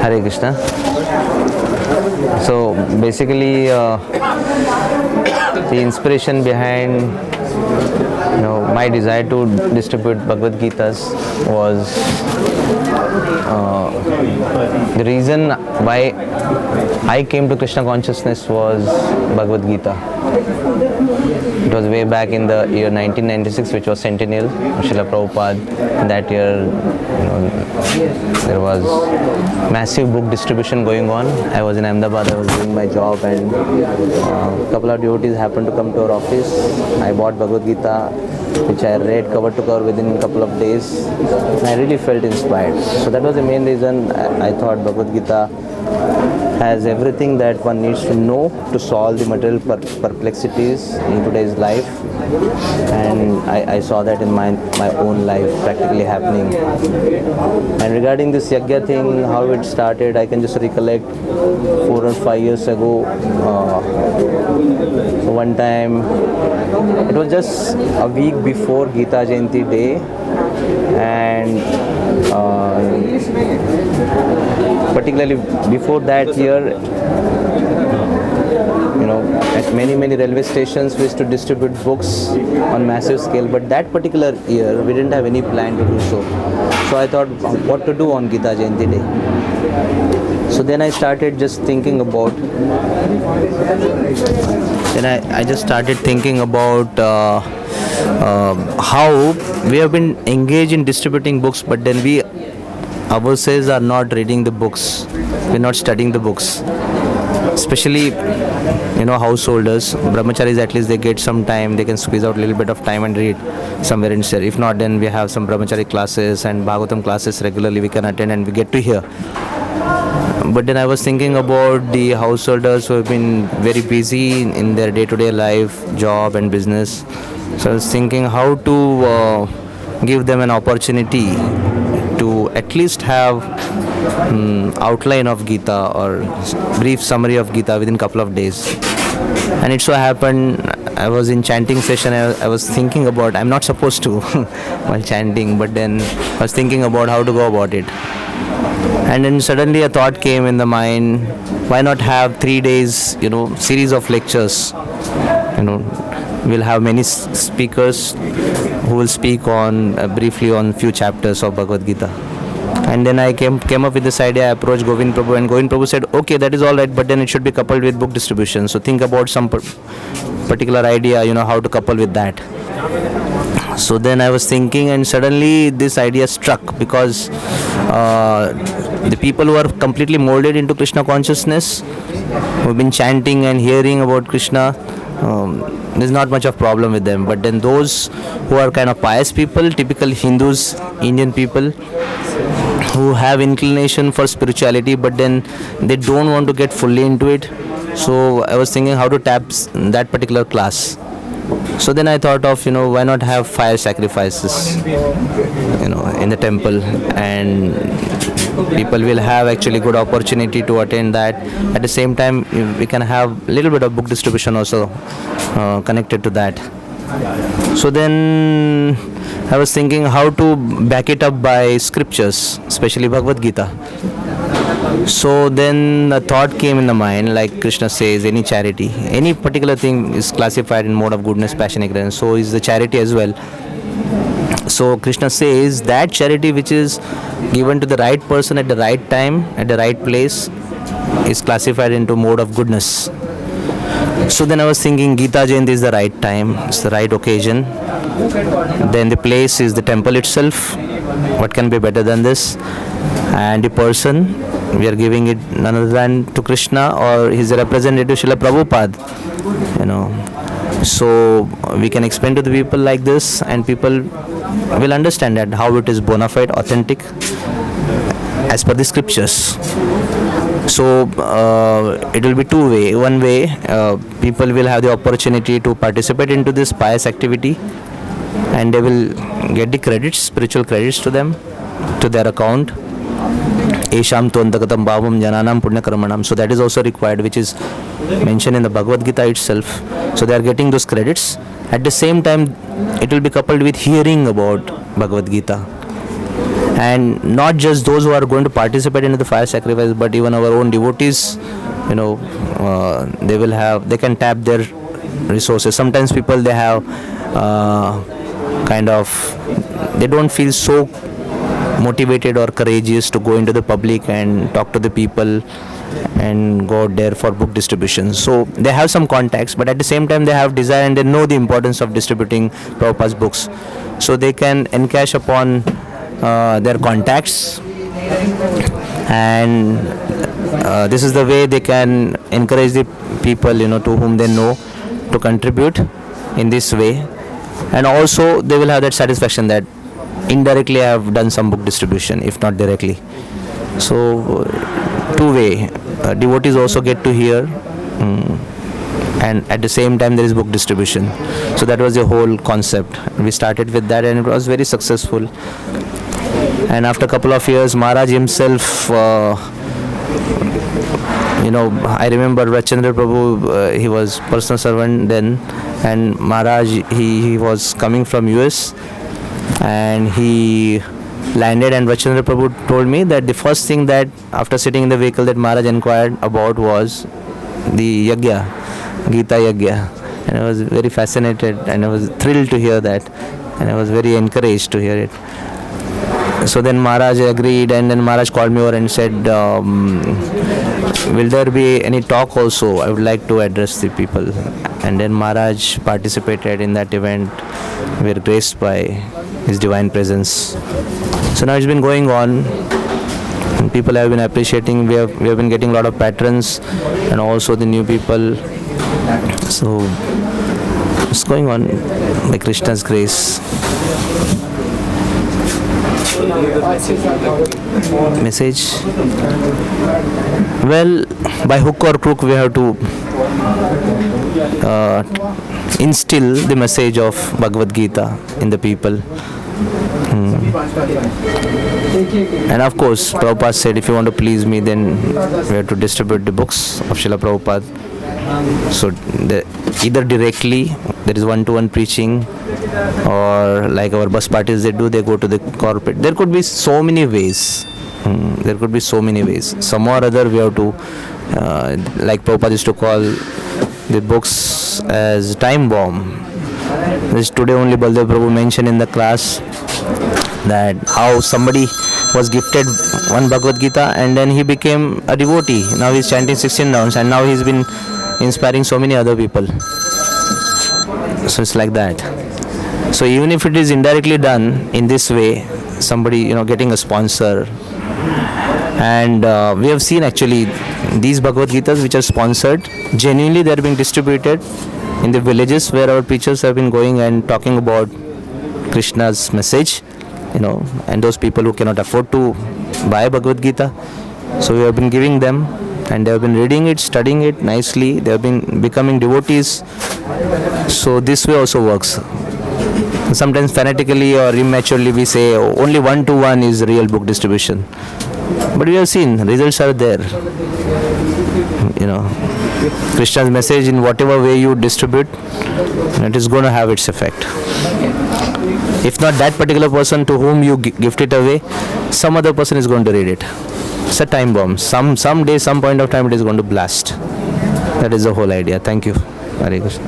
Hare Krishna. So basically, the inspiration behind my desire to distribute Bhagavad Gitas was the reason why I came to Krishna consciousness was Bhagavad Gita. It was way back in the year 1996, which was centennial of Srila Prabhupada. That year, there was massive book distribution going on. I was in Ahmedabad, I was doing my job, and a couple of devotees happened to come to our office. I bought Bhagavad Gita, which I read cover to cover within a couple of days, and I really felt inspired. So that was the main reason I thought Bhagavad Gita has everything that one needs to know to solve the material perplexities in today's life, and I saw that in my own life practically happening. And regarding this Yagya thing, how it started, I can just recollect 4 or 5 years ago. One time, it was just a week before Gita Jayanti day, and particularly before that year, at many railway stations we used to distribute books on massive scale, but that particular year we didn't have any plan to do so. So I thought what to do on Gita Jayanti day. So then I started just thinking about how we have been engaged in distributing books, but then we ourselves are not reading the books, we're not studying the books. Especially, householders, brahmacharis, at least they get some time, they can squeeze out a little bit of time and read somewhere in share. If not, then we have some brahmachari classes and Bhagavatam classes regularly we can attend and we get to hear. But then I was thinking about the householders who have been very busy in their day-to-day life, job and business. So I was thinking how to give them an opportunity to at least have outline of Gita or brief summary of Gita within a couple of days. And it so happened, I was in chanting session, I was thinking about, I'm not supposed to while chanting, but then I was thinking about how to go about it. And then suddenly a thought came in the mind, why not have 3 days, series of lectures. We'll have many speakers who will speak on briefly on few chapters of Bhagavad Gita. And then I came up with this idea. I approached Govind Prabhu, and Govind Prabhu said, okay, that is all right, but then it should be coupled with book distribution. So think about some particular idea, how to couple with that. So then I was thinking, and suddenly this idea struck, because the people who are completely molded into Krishna consciousness, who have been chanting and hearing about Krishna, there's not much of problem with them. But then those who are kind of pious people, typical Hindus, Indian people, who have inclination for spirituality, but then they don't want to get fully into it. So I was thinking how to tap that particular class. So then I thought of, why not have fire sacrifices, in the temple, and people will have actually good opportunity to attend that. At the same time, we can have a little bit of book distribution also connected to that. So then I was thinking how to back it up by scriptures, especially Bhagavad Gita. So then a thought came in the mind, like Krishna says, any charity, any particular thing is classified in mode of goodness, passion, ignorance. So is the charity as well. So Krishna says that charity which is given to the right person at the right time, at the right place, is classified into mode of goodness. So then I was thinking Gita Jayanti is the right time, it's the right occasion. Then the place is the temple itself. What can be better than this? And the person, we are giving it none other than to Krishna or his representative Srila Prabhupada. So we can explain to the people like this, and people will understand that how it is bona fide, authentic, as per the scriptures. So it will be two way. One way, people will have the opportunity to participate into this pious activity, and they will get the credits, spiritual credits to them, to their account. Esham Twantagatam Bhavam Jananam Punya Karmanam. So that is also required, which is mentioned in the Bhagavad Gita itself. So they are getting those credits. At the same time, it will be coupled with hearing about Bhagavad Gita. and not just those who are going to participate into the fire sacrifice, but even our own devotees, they can tap their resources. Sometimes people, they have they don't feel so motivated or courageous to go into the public and talk to the people and go out there for book distribution. So they have some contacts, but at the same time they have desire and they know the importance of distributing Prabhupada's books. So they can encash upon their contacts, and this is the way they can encourage the people, to whom they know, to contribute in this way. And also they will have that satisfaction that indirectly I have done some book distribution, if not directly. So two way, devotees also get to hear, and at the same time there is book distribution. So that was the whole concept. We started with that and it was very successful. And after a couple of years, Maharaj himself, I remember Rajchandra Prabhu, he was personal servant then, and Maharaj, he was coming from US, and he landed, and Rajchandra Prabhu told me that the first thing that after sitting in the vehicle that Maharaj inquired about was the Yagya, Gita Yagya. And I was very fascinated and I was thrilled to hear that, and I was very encouraged to hear it. So then Maharaj agreed, and then Maharaj called me over and said, will there be any talk also? I would like to address the people. And then Maharaj participated in that event. We were graced by his divine presence. So now it's been going on, and people have been appreciating. We have been getting a lot of patrons and also the new people. So it's going on by Krishna's grace. Message? Well, by hook or crook we have to instill the message of Bhagavad Gita in the people. And of course, Prabhupada said, if you want to please me, then we have to distribute the books of Srila Prabhupada. So either directly, there is one-to-one preaching, or like our bus parties they do, they go to the corporate. There could be so many ways. There could be so many ways. Some or other we have to, like Prabhupada used to call the books as time bomb. This today only Baldev Prabhu mentioned in the class that how somebody was gifted one Bhagavad Gita and then he became a devotee. Now he's chanting 16 rounds and now he's been inspiring so many other people. So it's like that. So even if it is indirectly done in this way, somebody getting a sponsor, and we have seen actually these Bhagavad Gitas which are sponsored, genuinely they are being distributed in the villages where our preachers have been going and talking about Krishna's message, and those people who cannot afford to buy Bhagavad Gita. So we have been giving them, and they have been reading it, studying it nicely. They have been becoming devotees. So this way also works. Sometimes fanatically or immaturely we say only 1-to-1 is real book distribution. But we have seen results are there. Krishna's message in whatever way you distribute, it is going to have its effect. If not that particular person to whom you gift it away, some other person is going to read it. It's a time bomb. Some day, some point of time it is going to blast. That is the whole idea. Thank you. Hare Krishna.